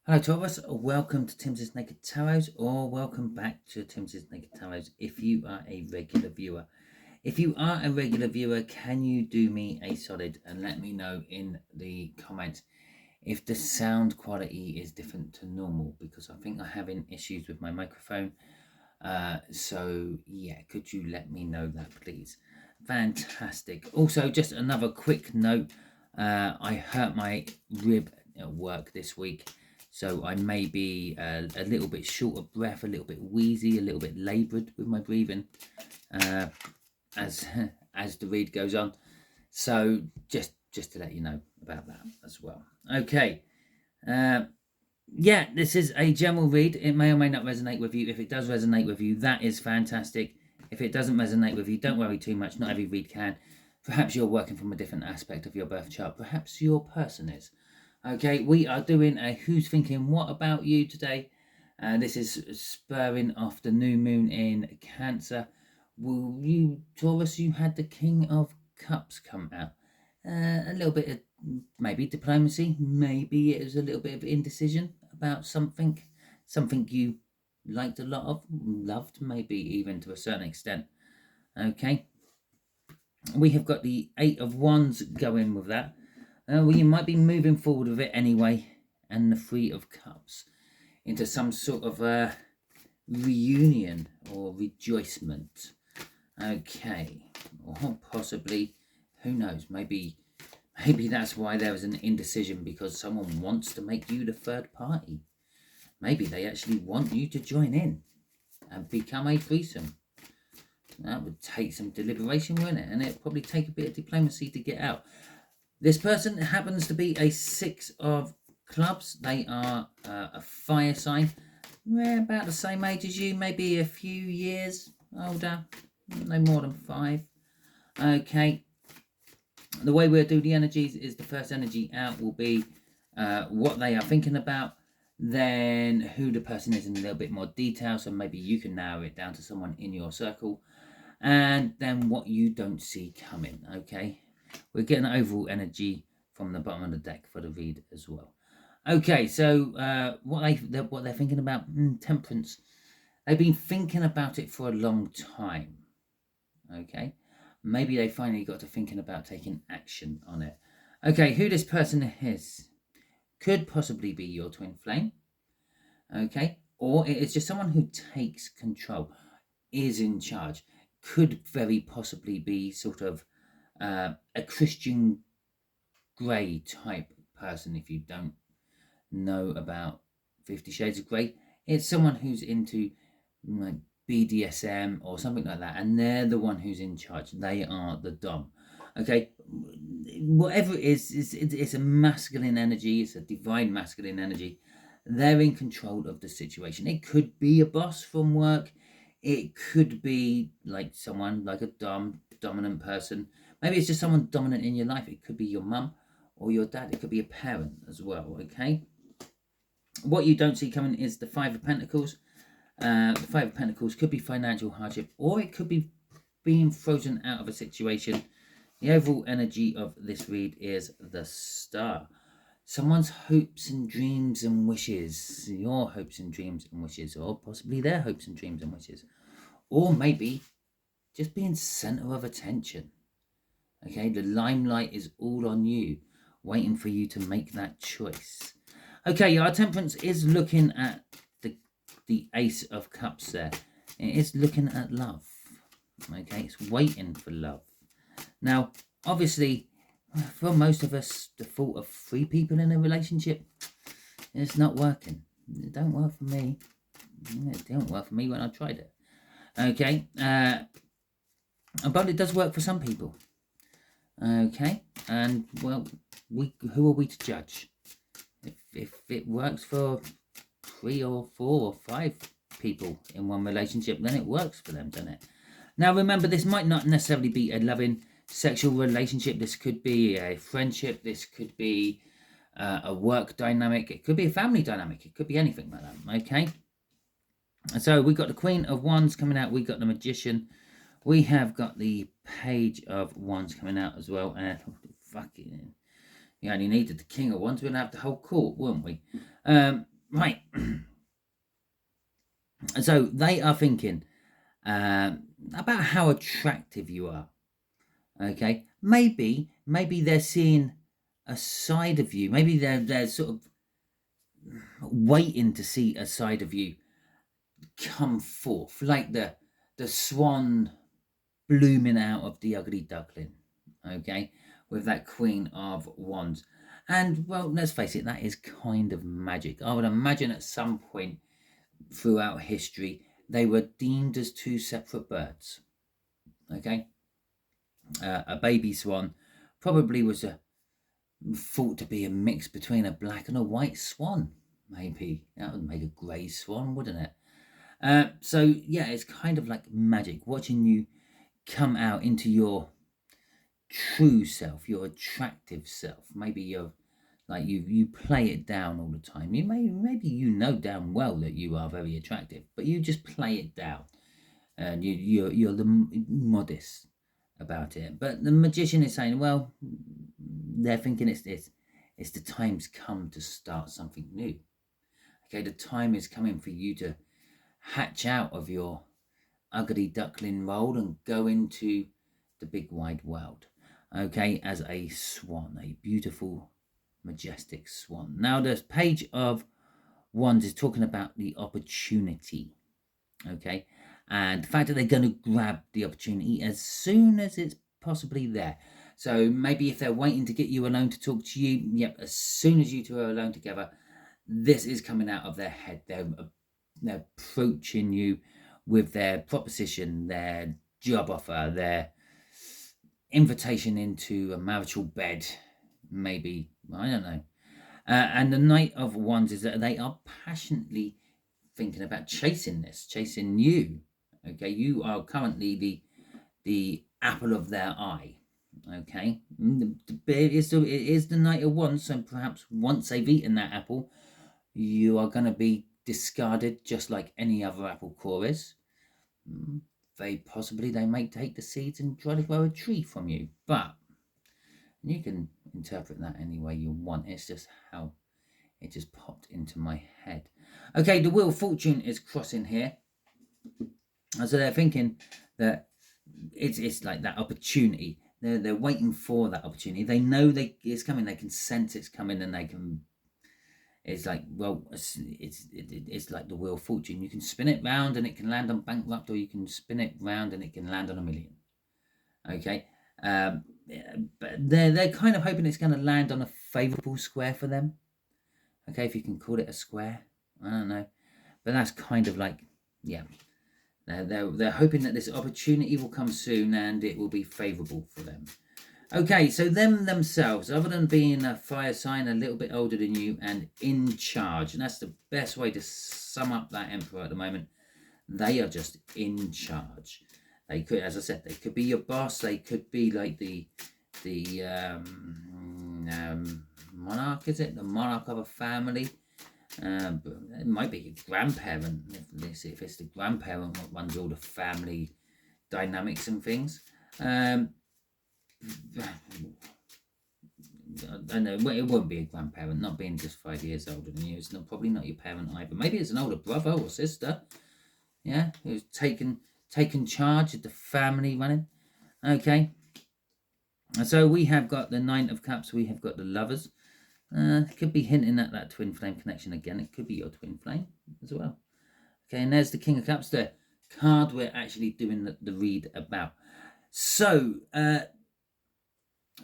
Hello Taurus, welcome to Timsy Naked Tarot, or welcome back to Timsy Naked Tarot if you are a regular viewer. If you are a regular viewer, can you do me a solid and let me know in the comments if the sound quality is different to normal, because I think I'm having issues with my microphone. So yeah, could you let me know that please? Fantastic. Also, just another quick note, I hurt my rib at work this week, so I may be a little bit short of breath, a little bit wheezy, a little bit laboured with my breathing as as the read goes on. So just to let you know about that as well. Okay. Yeah, this is a general read. It may or may not resonate with you. If it does resonate with you, that is fantastic. If it doesn't resonate with you, don't worry too much. Not every read can. Perhaps you're working from a different aspect of your birth chart. Perhaps your person is. Okay, we are doing a Who's Thinking What About You today. This is spurring off the new moon in Cancer. Will you, Taurus, you had the King of Cups come out. A little bit of maybe diplomacy, maybe it was a little bit of indecision about something you liked a lot of, loved maybe even to a certain extent. Okay, we have got the Eight of Wands going with that. Well, you might be moving forward with it anyway, and the Three of Cups into some sort of a reunion or rejoicement. Okay, or possibly, who knows, maybe that's why there was an indecision, because someone wants to make you the third party. Maybe they actually want you to join in and become a threesome. That would take some deliberation, wouldn't it? And it'd probably take a bit of diplomacy to get out. This person happens to be a Six of Clubs. They are a fire sign. They're about the same age as you, maybe a few years older, no more than 5. Okay. The way we'll do the energies is the first energy out will be what they are thinking about, then who the person is in a little bit more detail, so maybe you can narrow it down to someone in your circle, and then what you don't see coming. Okay, we're getting overall energy from the bottom of the deck for the read as well. Okay, so what they're thinking about, temperance. They've been thinking about it for a long time. Okay, maybe they finally got to thinking about taking action on it. Okay, who this person is could possibly be your twin flame. Okay, or it is just someone who takes control, is in charge. Could very possibly be sort of a Christian Grey type person. If you don't know about 50 Shades of Grey, it's someone who's into like BDSM or something like that, and they're the one who's in charge. They are the dom. Okay, whatever it is, it's a masculine energy. It's a divine masculine energy. They're in control of the situation. It could be a boss from work. It could be like someone like a dominant person. Maybe it's just someone dominant in your life. It could be your mum or your dad. It could be a parent as well. Okay. What you don't see coming is the Five of Pentacles. The Five of Pentacles could be financial hardship, or it could be being frozen out of a situation. The overall energy of this read is the Star. Someone's hopes and dreams and wishes, your hopes and dreams and wishes, or possibly their hopes and dreams and wishes, or maybe just being center of attention. Okay, the limelight is all on you, waiting for you to make that choice. Okay, our temperance is looking at the Ace of Cups there. It is looking at love. Okay, it's waiting for love. Now, obviously, for most of us, the thought of 3 people in a relationship, it's not working. It don't work for me. It didn't work for me when I tried it. Okay, but it does work for some people. Okay, and well, who are we to judge? If it works for 3 or 4 or 5 people in one relationship, then it works for them, doesn't it? Now, remember, this might not necessarily be a loving sexual relationship. This could be a friendship. This could be a work dynamic. It could be a family dynamic. It could be anything like that. Okay. So we got the Queen of Wands coming out. We got the Magician. We have got the Page of Wands coming out as well. And fucking, you only needed the King of Wands. We'd have the whole court, wouldn't we? Right. So they are thinking about how attractive you are. Okay, maybe they're seeing a side of you. Maybe they're sort of waiting to see a side of you come forth, like the swan blooming out of the ugly duckling. Okay, with that Queen of Wands. And well, let's face it, that is kind of magic. I would imagine at some point throughout history they were deemed as two separate birds. Okay, a baby swan probably was thought to be a mix between a black and a white swan. Maybe that would make a grey swan, wouldn't it? So yeah, it's kind of like magic watching you come out into your true self, your attractive self. Maybe you're like you play it down all the time. Maybe you know damn well that you are very attractive, but you just play it down, and you're modest about it. But the magician is saying, well, they're thinking it's the time's come to start something new. Okay, the time is coming for you to hatch out of your ugly duckling mold and go into the big wide world. Okay, as a swan, a beautiful, majestic swan. Now, the Page of Wands is talking about the opportunity. Okay, and the fact that they're going to grab the opportunity as soon as it's possibly there. So maybe if they're waiting to get you alone to talk to you, yep, as soon as you two are alone together, this is coming out of their head. They're approaching you with their proposition, their job offer, their invitation into a marital bed, maybe, I don't know. And the Knight of Wands is that they are passionately thinking about chasing you. Okay, you are currently the apple of their eye. Okay, it is the Knight of Wands, so perhaps once they've eaten that apple, you are going to be discarded just like any other apple core is. They may take the seeds and try to grow a tree from you, but you can interpret that any way you want. It's just how it just popped into my head. Okay, the Wheel of Fortune is crossing here. And so they're thinking that it's like that opportunity. They're waiting for that opportunity. They know it's coming. They can sense it's coming, and they can. It's like, well, it's like the Wheel of Fortune. You can spin it round and it can land on bankrupt, or you can spin it round and it can land on $1 million. Okay, but they're kind of hoping it's going to land on a favourable square for them. Okay, if you can call it a square, I don't know, but that's kind of like, yeah, they're hoping that this opportunity will come soon and it will be favourable for them. Okay, so themselves, other than being a fire sign, a little bit older than you and in charge, and that's the best way to sum up that Emperor at the moment. They are just in charge. They could, as I said, they could be your boss. They could be like the monarch, is it? The monarch of a family. It might be your grandparent, if it's the grandparent that runs all the family dynamics and things. I know it won't be a grandparent, not being just 5 years older than you. It's probably not your parent either. Maybe it's an older brother or sister, yeah, who's taken charge of the family running. Okay, and so we have got the Nine of Cups. We have got the Lovers. Could be hinting at that twin flame connection again. It could be your twin flame as well. Okay, and there's the King of Cups, the card we're actually doing the read about. So,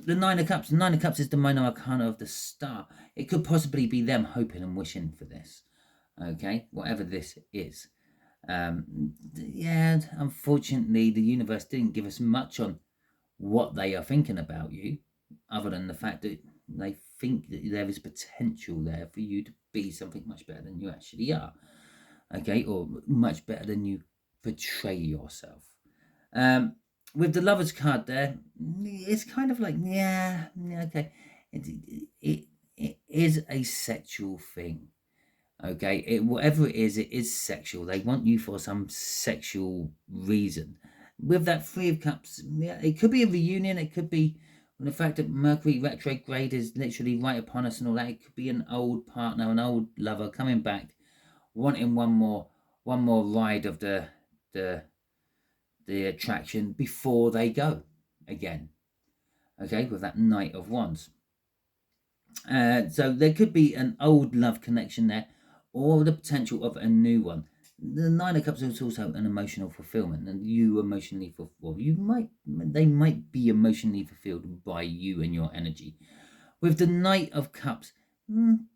the Nine of Cups. The Nine of Cups is the minor arcana of the star. It could possibly be them hoping and wishing for this. Okay, whatever this is. Yeah, unfortunately, the universe didn't give us much on what they are thinking about you, other than the fact that they think that there is potential there for you to be something much better than you actually are. Okay, or much better than you portray yourself. With the Lovers card there, it's kind of like, yeah, okay. It is a sexual thing. Okay, whatever it is sexual. They want you for some sexual reason. With that Three of Cups, yeah, it could be a reunion. It could be And the fact that Mercury retrograde is literally right upon us and all that, it could be an old partner, an old lover coming back, wanting one more ride of the attraction before they go again. Okay, with that Knight of Wands. So there could be an old love connection there, or the potential of a new one. The Nine of Cups is also an emotional fulfillment, and you emotionally fulfilled. They might be emotionally fulfilled by you and your energy. With the Knight of Cups,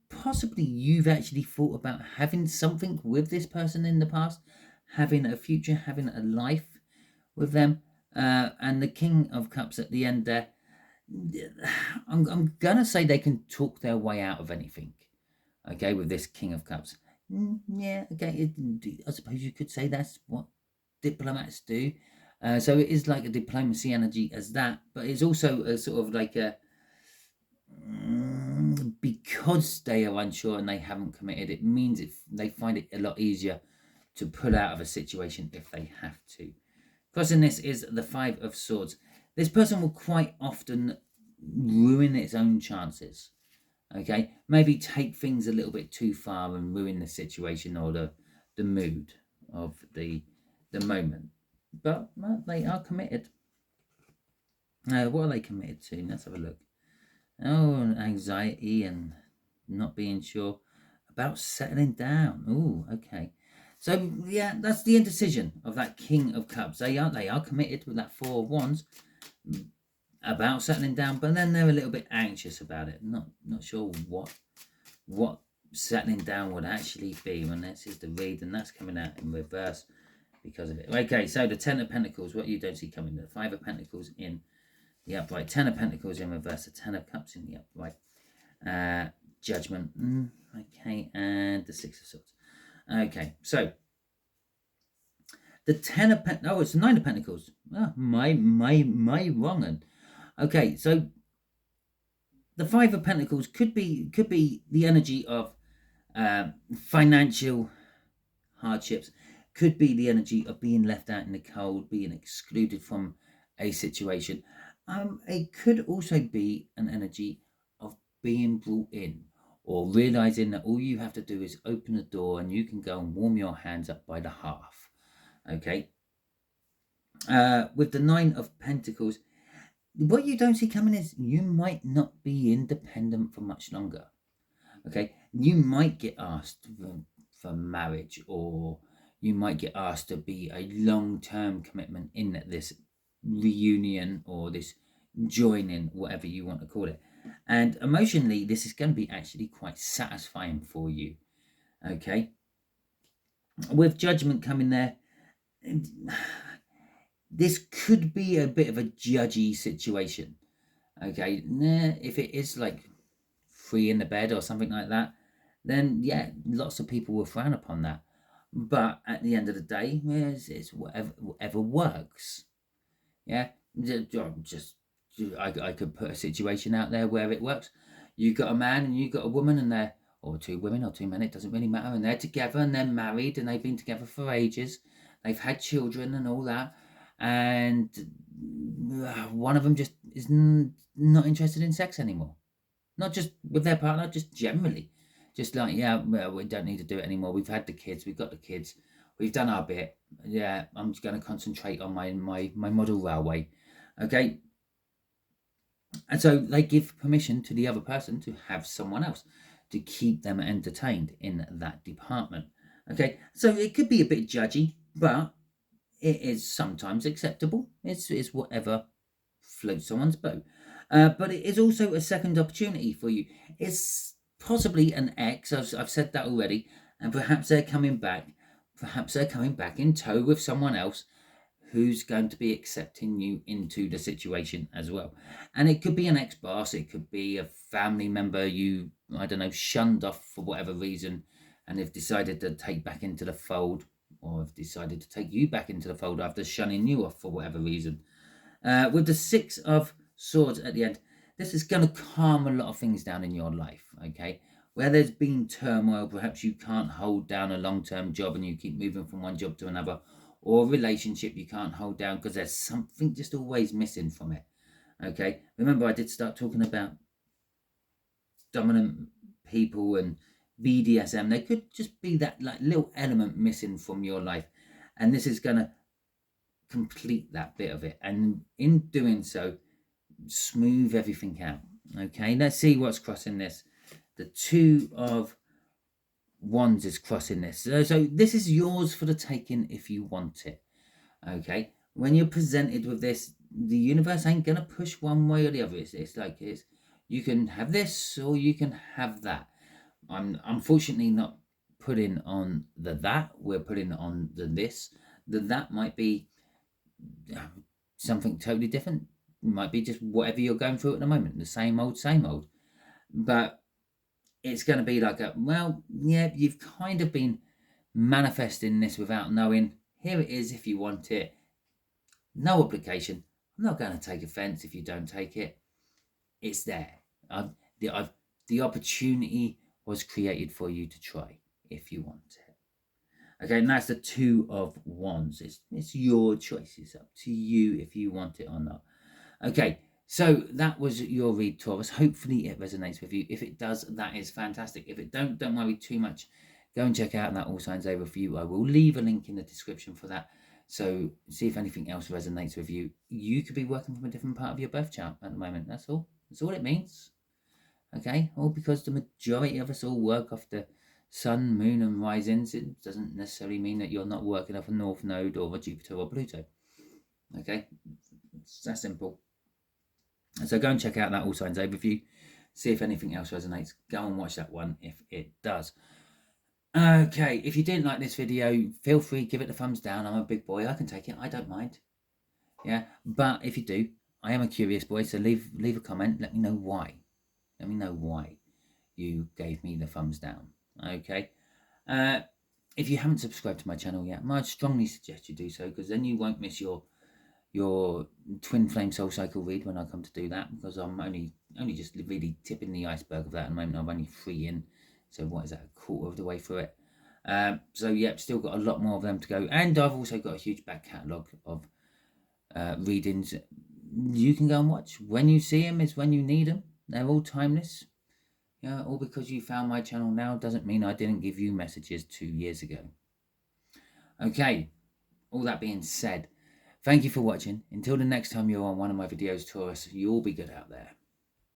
possibly you've actually thought about having something with this person in the past, having a future, having a life with them. And the King of Cups at the end there, I'm gonna say they can talk their way out of anything. Okay, with this King of Cups. Yeah, okay. I suppose you could say that's what diplomats do. So it is like a diplomacy energy as that, but it's also a sort of like a because they are unsure and they haven't committed. It means they find it a lot easier to pull out of a situation if they have to. Crossing this is the Five of Swords. This person will quite often ruin its own chances. Okay, maybe take things a little bit too far and ruin the situation or the mood of the moment. But well, they are committed. What are they committed to? Let's have a look. Oh, anxiety and not being sure about settling down. Oh, okay. So yeah, that's the indecision of that King of Cups. They are committed with that Four of Wands about settling down, but then they're a little bit anxious about it. Not sure what settling down would actually be. When this is the read, and that's coming out in reverse because of it. Okay, so the Ten of Pentacles, what you don't see coming, the Five of Pentacles in the upright, Ten of Pentacles in reverse, the Ten of Cups in the upright, Judgment, okay, and the Six of Swords. Okay, so the Ten of Pentacles, oh, it's the Nine of Pentacles. Oh, my wrong one. Okay, so the Five of Pentacles could be the energy of financial hardships, could be the energy of being left out in the cold, being excluded from a situation. It could also be an energy of being brought in, or realizing that all you have to do is open the door and you can go and warm your hands up by the hearth. Okay. With the Nine of Pentacles, what you don't see coming is you might not be independent for much longer. Okay, you might get asked for marriage, or you might get asked to be a long-term commitment in this reunion or this joining, whatever you want to call it. And emotionally, this is going to be actually quite satisfying for you. Okay, with Judgment coming there, this could be a bit of a judgy situation. Okay, if it is like free in the bed or something like that, then yeah, lots of people will frown upon that. But at the end of the day, it's whatever works. Yeah, I could put a situation out there where it works. You got a man and you got a woman, and they're, or two women or two men, it doesn't really matter, and they're together and they're married and they've been together for ages. They've had children and all that, and one of them just is not interested in sex anymore. Not just with their partner, just generally. Just like, yeah, well, we don't need to do it anymore. We've had the kids, we've got the kids, we've done our bit. Yeah, I'm just going to concentrate on my model railway. Okay. And so they give permission to the other person to have someone else to keep them entertained in that department. Okay. So it could be a bit judgy, but it is sometimes acceptable. It's whatever floats someone's boat. But it is also a second opportunity for you. It's possibly an ex, I've said that already, and perhaps they're coming back. Perhaps they're coming back in tow with someone else who's going to be accepting you into the situation as well. And it could be an ex-boss, it could be a family member you, I don't know, shunned off for whatever reason, and have decided to take back into the fold, or have decided to take you back into the fold after shunning you off for whatever reason. With the Six of Swords at the end, this is going to calm a lot of things down in your life, okay? Where there's been turmoil, perhaps you can't hold down a long-term job and you keep moving from one job to another, or a relationship you can't hold down because there's something just always missing from it, Okay, remember I did start talking about dominant people and BDSM. There could just be that like little element missing from your life, and this is going to complete that bit of it, and in doing so smooth everything out. Okay, let's see what's crossing this. The Two of Wands is crossing this, so this is yours for the taking if you want it. Okay, when you're presented with this, the universe ain't gonna push one way or the other. It's like you can have this or you can have that. I'm unfortunately not putting on the that. We're putting on the this. The that might be something totally different. It might be just whatever you're going through at the moment, the same old, same old. But it's going to be like well, yeah, you've kind of been manifesting this without knowing. Here it is if you want it. No obligation. I'm not going to take offense if you don't take it. It's there. The opportunity was created for you to try if you want it. Okay, and that's the Two of Wands. It's your choice. It's up to you if you want it or not. Okay, so that was your read, Taurus. Hopefully it resonates with you. If it does, that is fantastic. If it don't worry too much. Go and check out that All Signs Over for you. I will leave a link in the description for that. So see if anything else resonates with you. You could be working from a different part of your birth chart at the moment. That's all. That's all it means. Okay, all because the majority of us all work off the sun, moon, and risings. It doesn't necessarily mean that you're not working off a North Node or a Jupiter or Pluto. Okay, it's that simple. So go and check out that All Signs Overview. See if anything else resonates. Go and watch that one if it does. Okay, if you didn't like this video, feel free, give it a thumbs down. I'm a big boy. I can take it. I don't mind. Yeah, but if you do, I am a curious boy. So leave a comment. Let me know why. Let me know why you gave me the thumbs down. Okay. If you haven't subscribed to my channel yet, I strongly suggest you do so, because then you won't miss your twin flame soul cycle read when I come to do that, because I'm only just really tipping the iceberg of that at the moment. I'm only 3 in, so what is that, a quarter of the way through it. So yeah, still got a lot more of them to go, and I've also got a huge back catalogue of readings you can go and watch. When you see them is when you need them. They're all timeless. Yeah, all because you found my channel now doesn't mean I didn't give you messages 2 years ago. Okay, all that being said, thank you for watching. Until the next time you're on one of my videos, Taurus, you'll be good out there.